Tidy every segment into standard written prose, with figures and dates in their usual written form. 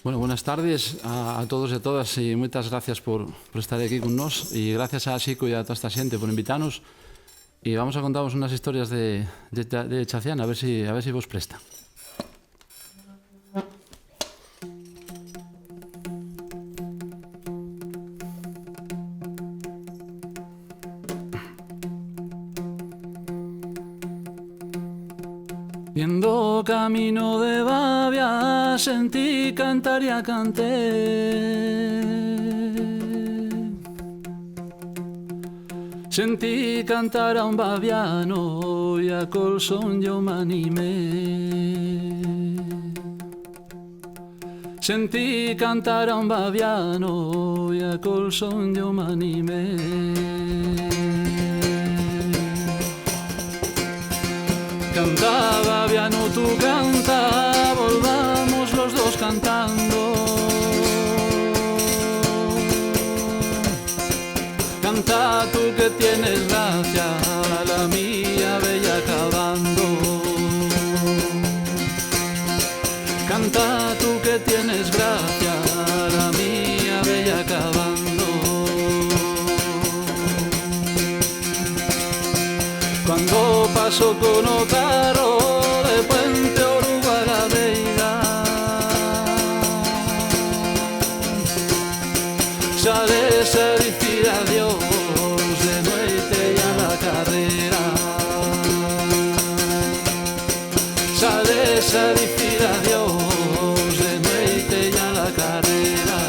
Bueno, buenas tardes a todos e a todas e moitas gracias por estar aquí con nós e gracias a Xico e a toda esta xente por invitarnos e vamos a contaros unhas historias de Chaciana a ver si vos presta. Viendo camino de Babia, sentí cantar e a canté. Sentí cantar a un babiano e a col son yo me animé. Sentí cantar a un babiano e a col son yo me animé. Canta, babiano, tú canta, volvamos los dos cantando. Canta tú que tienes gracia, la mía bella acabando. Canta tú que tienes gracia, la mía bella acabando. Cuando paso con o carro de Puente Oruga a la Veiga, sales a dicir adiós de noite e a la carrera. Sales a dicir adiós de noite e a la carrera.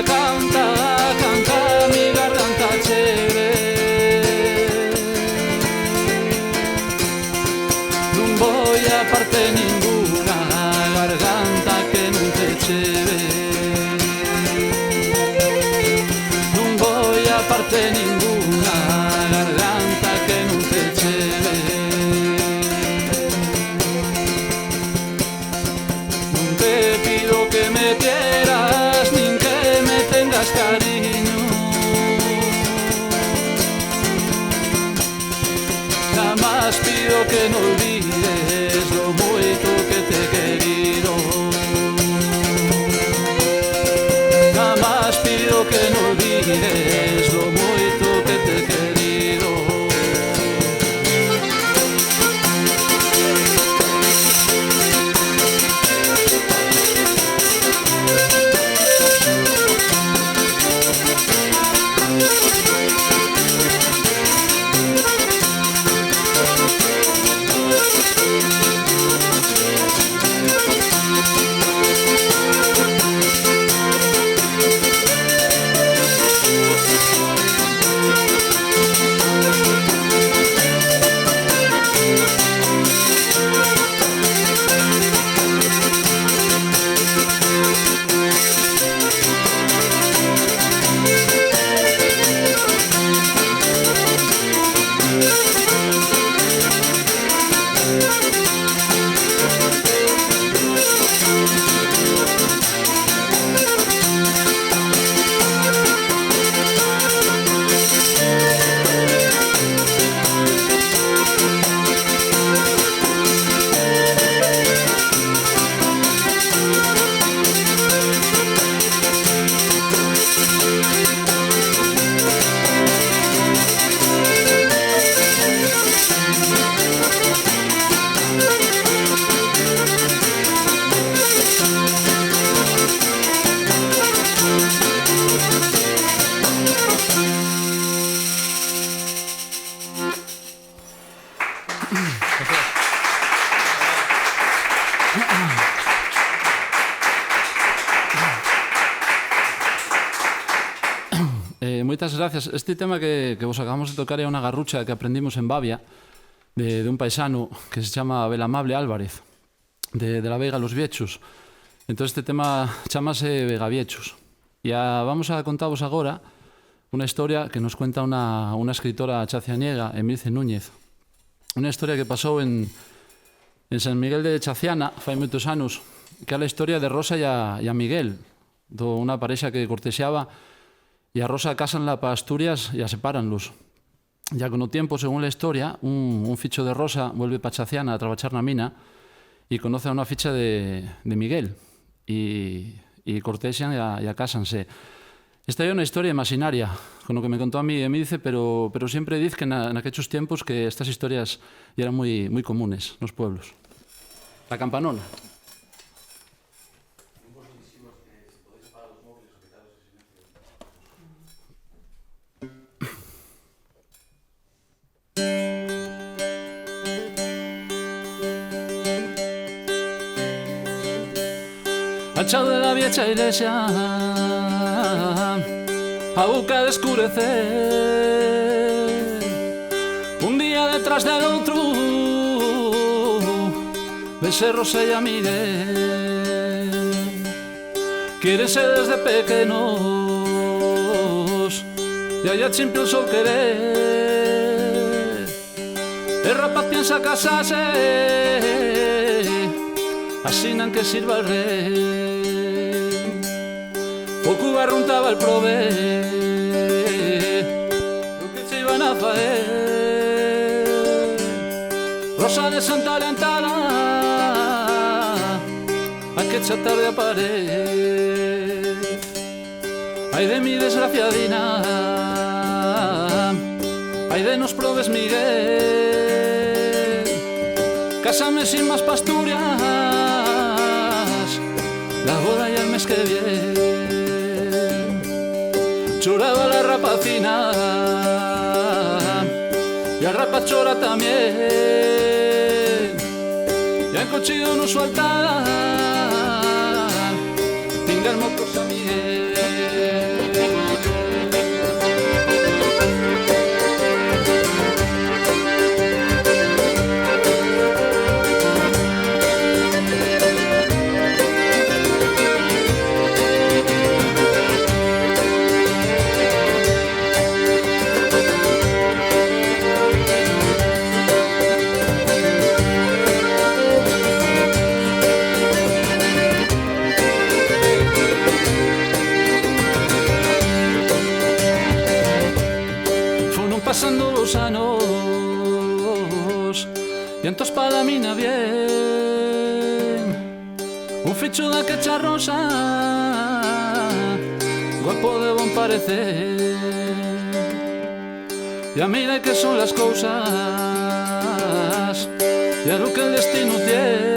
Canta, canta mi garganta chere. Non voy a parte ninguna garganta que non te cheve. Non voy a parte ninguna garganta que non te cheve. Non te pido que me quieras nin que me tengas cariño. Jamás pido que no olvides lo moito que te he querido. Jamás pido que no olvides lo moito que te he querido. Moitas gracias. Este tema que vos acabamos de tocar é unha garrucha que aprendimos en Babia de un paisano que se chama Belamable Álvarez de la Veiga Los Viechos. Entón este tema chamase Vegaviechos. E vamos a contaros agora unha historia que nos cuenta unha escritora chacianiega, Emilce Núñez. Unha historia que pasou en San Miguel de Chaciana fai moitos anos, que é a historia de Rosa e a Miguel, unha parexa que cortexeaba, e a Rosa cásanla para Asturias e a separanlos. Ya con o tiempo, según la historia, un ficho de Rosa vuelve para Chaciana a trabajar na mina e conoce a unha ficha de Miguel e cortexan e a cásanse. Esta é unha historia imaginaria, con o que me contou a mí, e me dice, pero sempre diz que naqueles tiempos que estas historias eran moi comunes nos pueblos. La campanona. Al chao de la vieja iglesia, a boca de escurecer, un día detrás del otro, besé Rosa y a Miguel. Quírense desde pequeños y allá siempre el sol querer. El rapaz piensa casarse, así nan que sirva el rey. Poco barruntaba el prove, lo que se iban a hacer. Rosa desantalentada, a que chatar de pared. Ay de mi desgraciadina, ay de nos probes Miguel. Cásame sin más pasturias, la boda y el mes que viene. Choraba la rapacina y el rapaz chora también. Ya el cochillo no suelta, tenga el mocos a Miguel. Pasando los años y entonces para la mina bien un ficho de aquella rosa guapo de buen parecer. Ya mira que son las cosas ya lo que el destino tiene.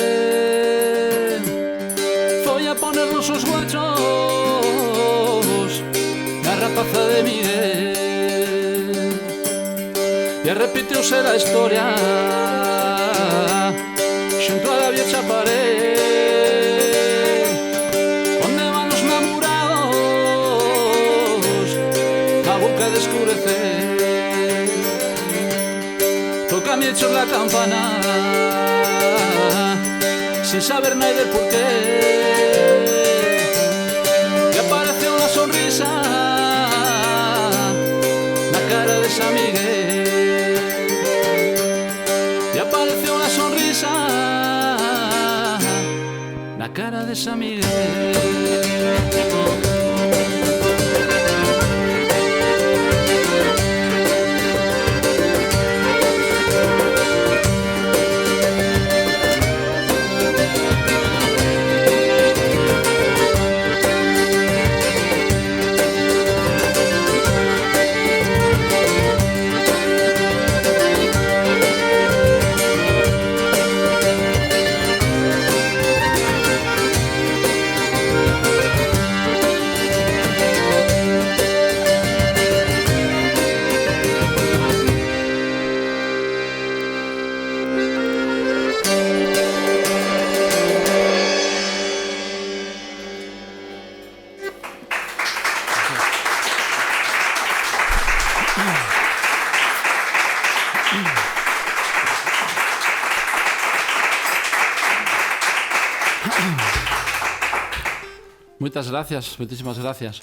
Voy a poner los guachos la rapaza de Miguel. Ya repitióse la historia junto a la vieja pared. ¿Dónde van los enamorados a boca de escurecer? Toca mi hecho la campana sin saber nada del porqué. Y apareció una sonrisa la cara de San Miguel. Apareció una sonrisa, la cara de San Miguel. Moitísimas gracias.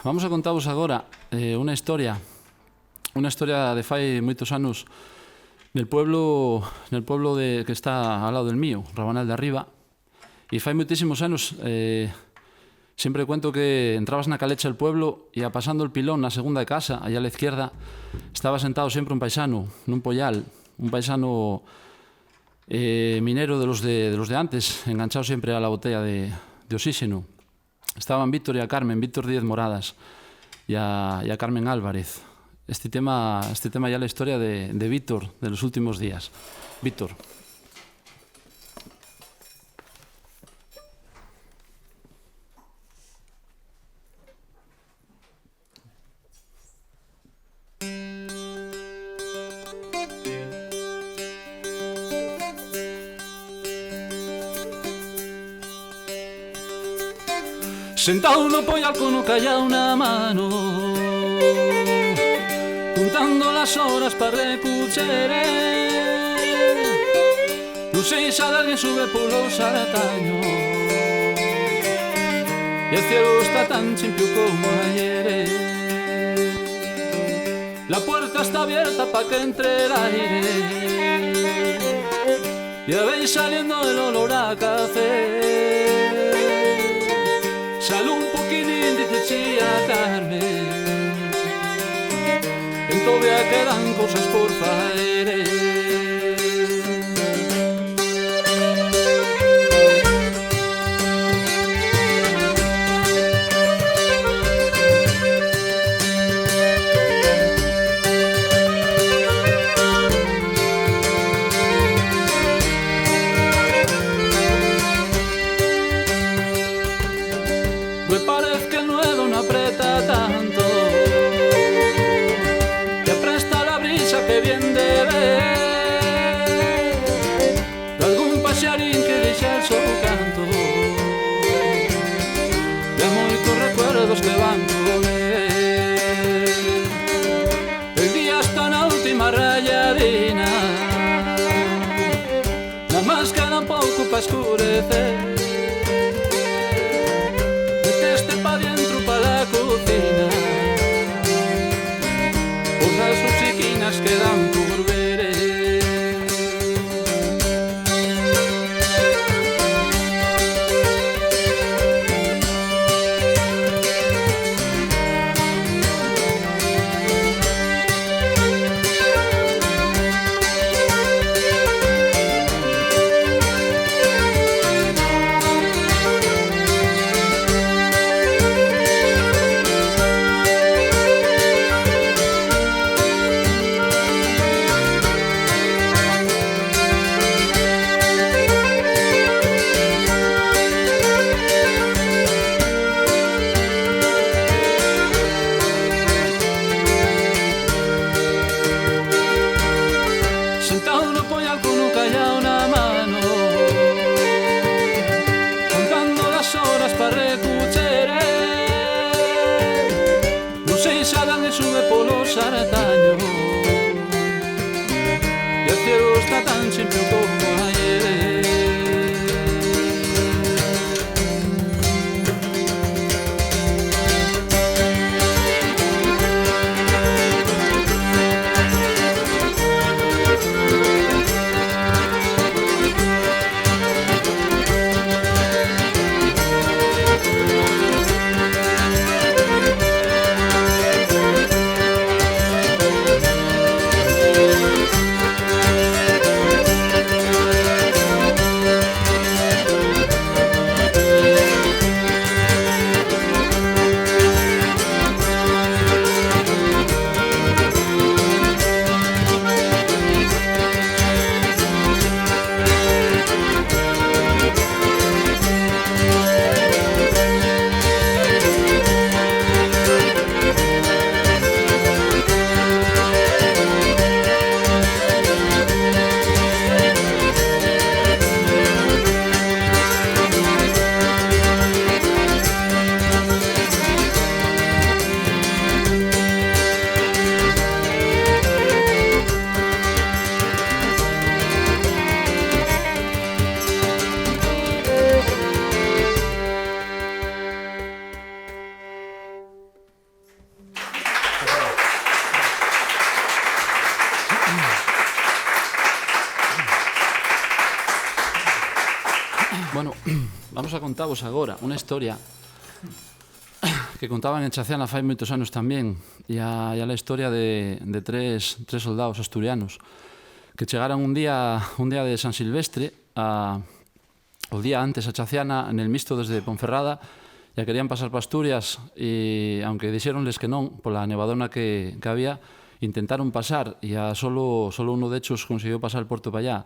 Vamos a contaros agora unha historia de fai moitos anos nel pueblo que está ao lado del mío, Rabanal de Arriba, e fai moitísimos anos sempre cuento que entrabas na calecha del pueblo e pasando el pilón na segunda casa, allá a la izquierda, estaba sentado sempre un paisano nun pollal, un paisano minero de los de antes, enganchado siempre a la botella de oxígeno. Estaban Víctor y a Carmen, Víctor Díez Moradas y a Carmen Álvarez. Este tema ya la historia de Víctor, de los últimos días. Víctor. Sentado no pollal con un callao na mano, contando las horas para recuchere. Non sei se alguén sube polo sarataño e el cielo está tan chimpio como ayer. La puerta está abierta pa' que entre el aire, ya veis saliendo el olor a café. Sale un poquitín, dice chía Carmen, en todavía quedan cosas por faer. Me parece que el nuevo no aprieta tanto, que apresta la brisa que viene de ver, de algún pasearín que deixa el seu canto, de moitos recuerdos que van con él. El día está na última rayadina, nada más queda un pouco pa escurecer. Quedan por ver. Sube polo sarataño y el cielo está tan simple como ayer. Vamos a contaros agora unha historia que contaban en Chaciana fai moitos anos tamén, e a historia de tres soldados asturianos que chegaran un día de San Silvestre o día antes a Chaciana en el Misto desde Ponferrada, e querían pasar para Asturias, e aunque dixeronles que non pola nevadona que había, intentaron pasar, e solo uno de ellos consiguió pasar el puerto para allá,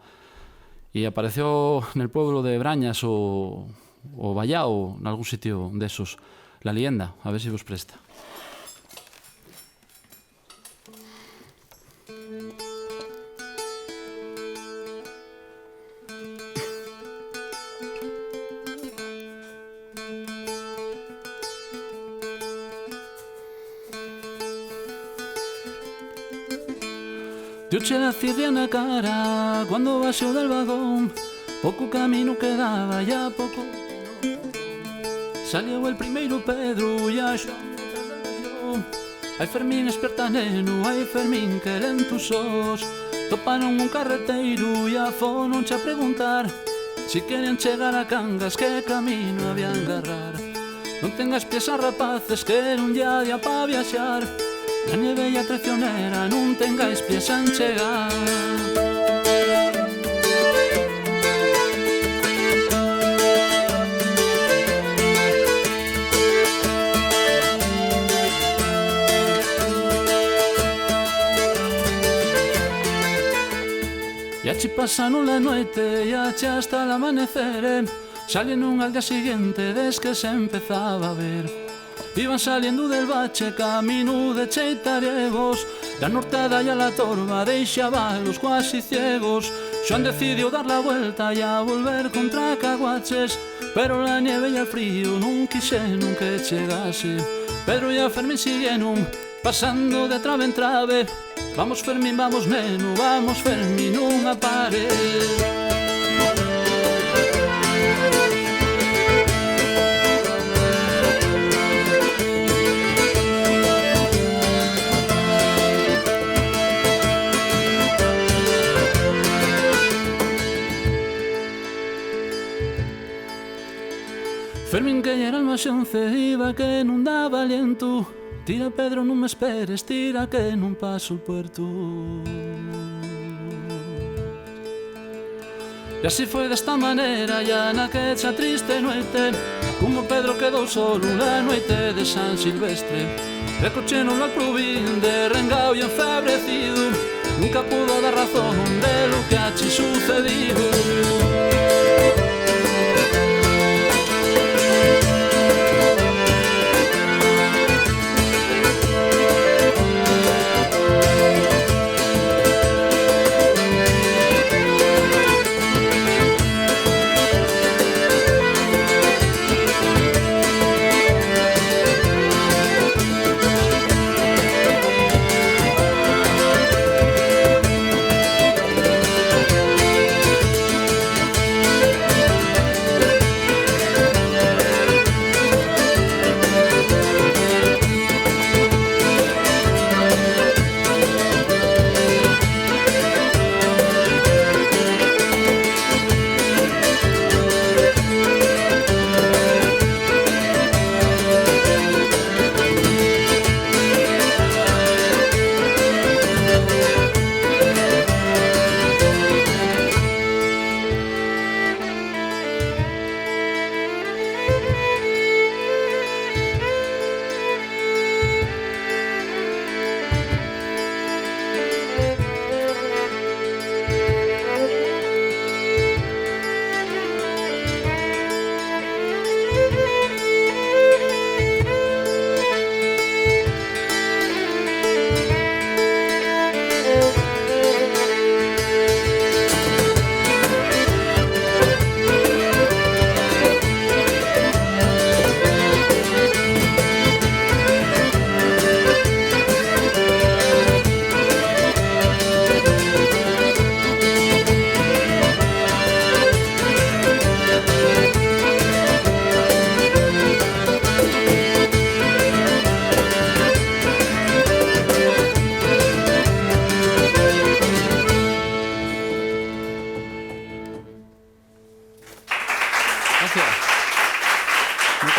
y apareció en el pueblo de Brañas o Vallao, en algún sitio de esos, la leyenda, a ver si vos presta. Dióche la cirria na cara cuando baixou del vagón, pouco camino quedaba, ya pouco. Salió el primeiro Pedro e a Xoan detrás del vellón. Ai Fermín, esperta neno, ai Fermín, que lento sos. Toparon un carreteiro e a foronche a preguntar si querían chegar a Cangas, que camino habían garrar. Non tengas pies a rapaces, que era un día pa viaxar. La nieve ya traicionera, non tengáis pies a chegar. Y achi pasaron la noite, y achi hasta el amanecer. Salieron al día siguiente, desde que se empezaba a ver. Iban saliendo del bache, camino de Cheitariegos. La nortada y a la torba deixaba los cuasi ciegos. Xoan decidió dar la vuelta y a volver contra Caguaches, pero la nieve y el frío non quixeron que chegase. Pedro y a Fermín siguieron pasando de trave en trave. Vamos Fermín, vamos neno, vamos Fermín, non apare. Fermín, que era el más once, iba que non daba aliento. Tira Pedro, non me esperes, tira que non paso el puerto. E así foi desta maneira, ya naquecha triste noite, como Pedro quedou solo la noite de San Silvestre. Recocheron al Prubín, derrengao e enfebrecido, nunca pudo dar razón de lo que achi sucedido.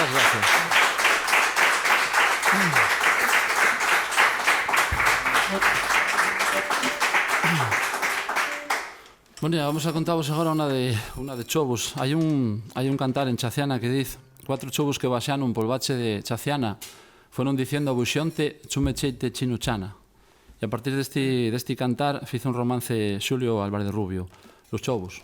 Moitas gracias. Bueno, vamos a contaros agora unha de chovos. Hai un cantar en Chaciana que diz: 4 chovos que baixaron pol bache de Chaciana foron dicindo a buxonte chume cheite chino chana. E a partir deste cantar fizo un romance Xulio Álvarez Rubio, Los chovos.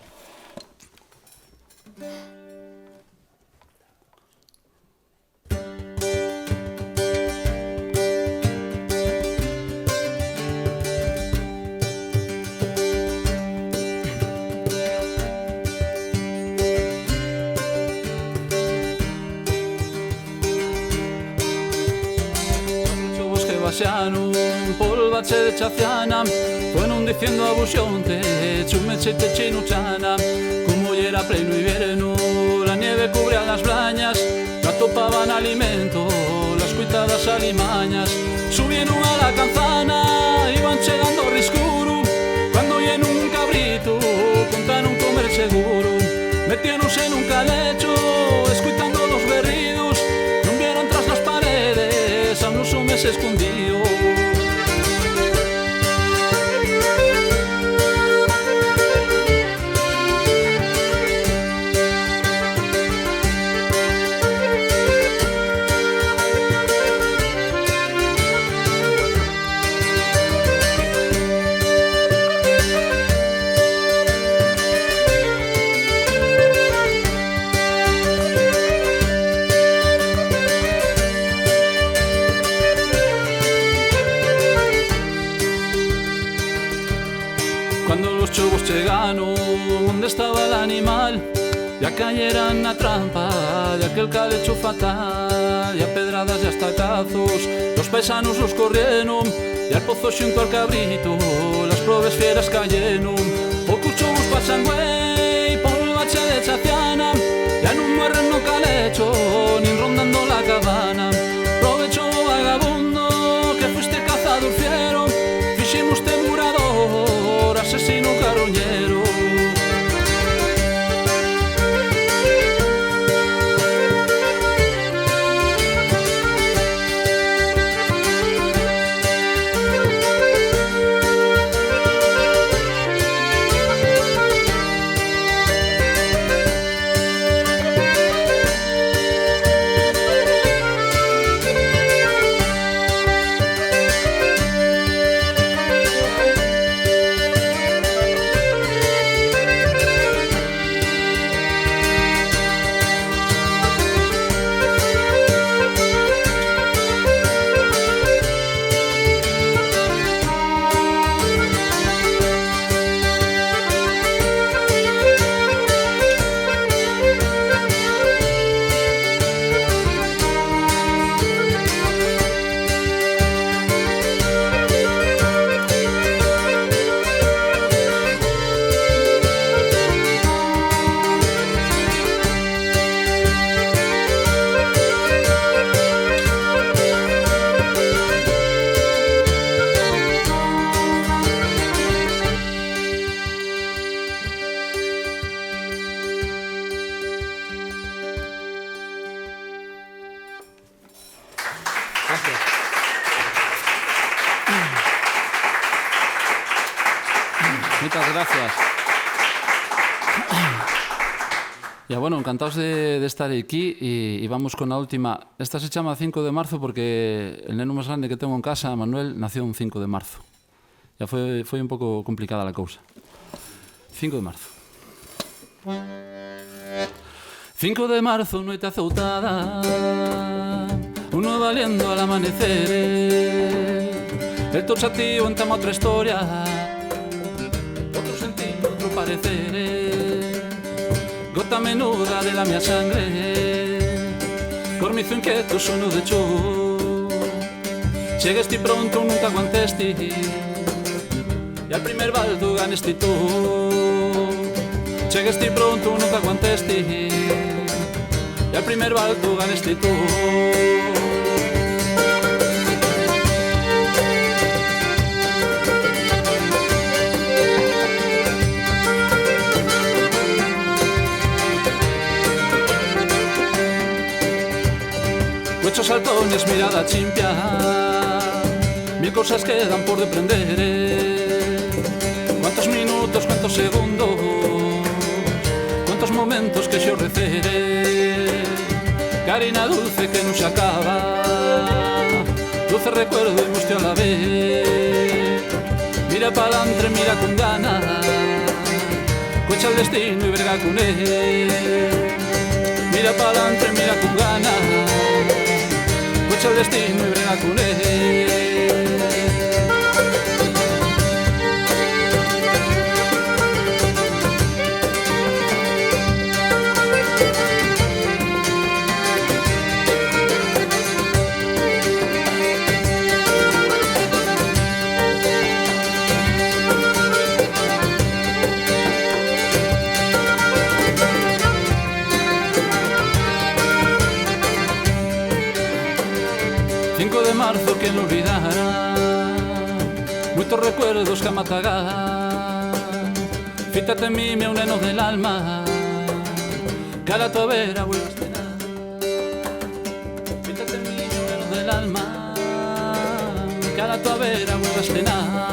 Pol bache de Chaciana fueron diciendo a buxonte chume cheite chino chana. Como era pleno invierno, la nieve cubría las brañas, no atopaban alimento las cuitadas alimañas. Subieron a la canzana, iban chegando ao riscuro, cuando lleno un cabrito contaron comer seguro. Metiéronse en un calecho, escuitando los berridos, non vieron tras las paredes a unos homes escondidos. Chegaron onde estaba el animal, e a cayeran na trampa de aquel calecho fatal, e a pedradas e a estacazos los paisanos los corrieron, e al pozo xunto al cabrito las probes fieras cayeron. Poucos chovos pasan güey pol bache de Chaciana, ya non muerren no calecho nin rondando la cabana. Provecho vagabundo que fuiste cazador fiero, fiximos murador, asesino carroñero. Muchas gracias. Ya bueno, encantados de estar aquí y vamos con la última. Esta se llama 5 de marzo porque el neno más grande que tengo en casa, Manuel, nació un 5 de marzo. Ya fue un poco complicada la cousa. 5 de marzo. 5 de marzo, noite azoutada, uno valiendo al amanecer. El toxativo entama otra historia, otro sentido, otro parecer. Gota menuda de la mia sangre, cormizo inquieto, sono de cho. Cheguesti pronto, nunca aguantesti, e al primer baldo ganesti tú. Cheguesti pronto, nunca aguantesti, e al primer baldo ganesti tú. Huechos saltones, mirada chimpia, mil cosas quedan por deprender. Cuántos minutos, cuántos segundos, cuántos momentos que yo recere. Carina dulce que no se acaba, dulce recuerdo y mustio a la vez. Mira pa'lantre, mira con ganas, cuecha el destino y verga con él. Mira pa'lantre, mira con ganas, cuecha el destino y verga con él. De marzo, que no olvidará muchos recuerdos que amatagar. Fíjate en mí, un neno del alma, cara a tu vera vuelvas a cenar. Fíjate en mí, un neno del alma, cara a tu vera vuelvas a cenar.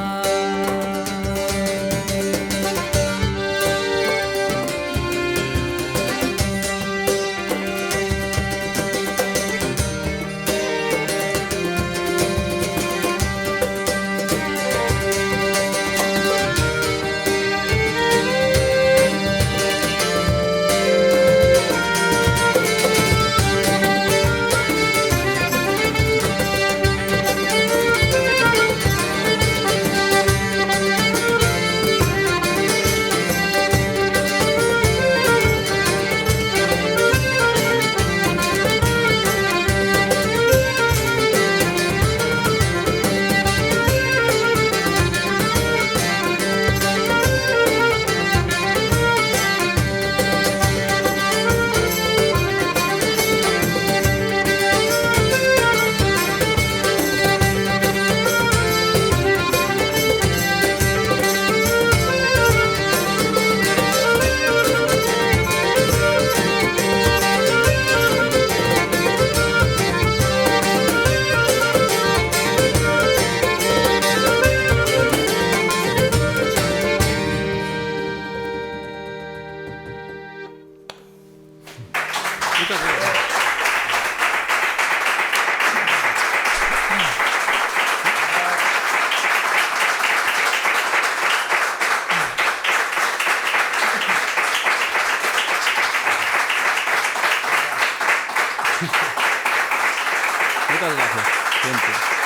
Muchas gracias. Siempre.